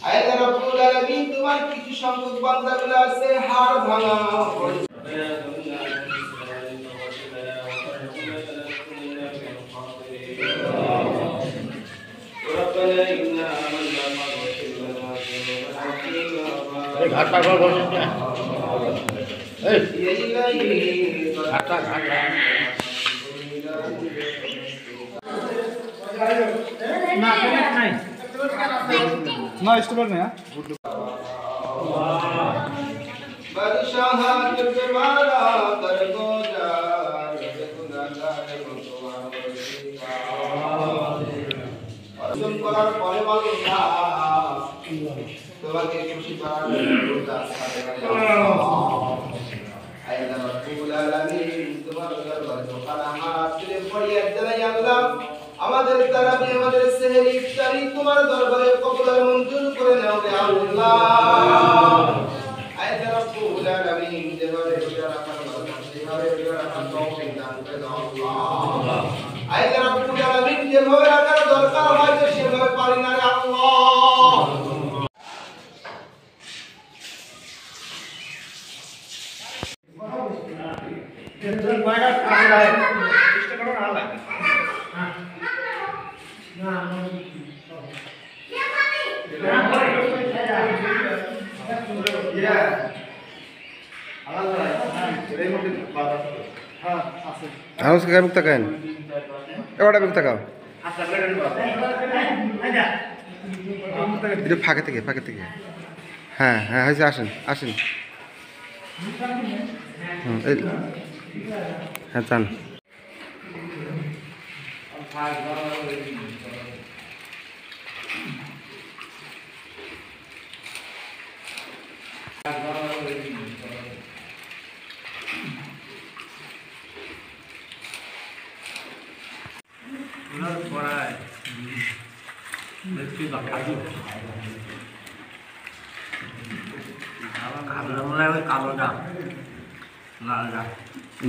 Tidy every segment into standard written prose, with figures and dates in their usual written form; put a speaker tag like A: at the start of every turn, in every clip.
A: আল্লাহ রাব্বুল আলামিন তোমার কিছু সংখ্যক বান্দাগুলো আছে হাড় ভাঙা
B: घाटा घर बसে এই घाटा घाटा
C: না পেমেন্ট নাই না স্টপ না
A: বাদশাহ কে মারা দর গোজার গুনাহগার তোমার অর্জন করার পরে বলো না তোমাকে খুশি করার জন্য আল্লাহ রাব্বুল আলামিন তোমার দরবারে দোকান হাত তুলে ফরিয়াদ জানাই আল্লাহ আমাদের তারাবি আমাদের সেহরি ইফতারি তোমার দরবারে কবুল আর মঞ্জুর করে নাও রে আল্লাহ আল্লাহ রাব্বুল আলামিন যেভাবে রোজা রাখার বরকত যেভাবে রোজা রাখার তৌফিক দান করে দাও আল্লাহ আল্লাহ রাব্বুল আলামিন যেভাবে রাখার দরকার হয় সেভাবে পারি না রে আল্লাহ
C: টেনশন বাইরে কাজ হয় চেষ্টা করো না লাগে না
B: হাউস কে মুক্ত কেন এবারে মুক্ত কাও এটা ফাঁকে থেকে হ্যাঁ হ্যাঁ হয়েছে আসেন হ্যাঁ চান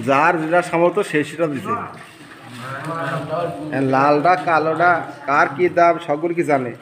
B: যার যেটা সামর্থ্য সে সেটা দিছে লালটা কালোটা কার কি দাম সকল কি জানে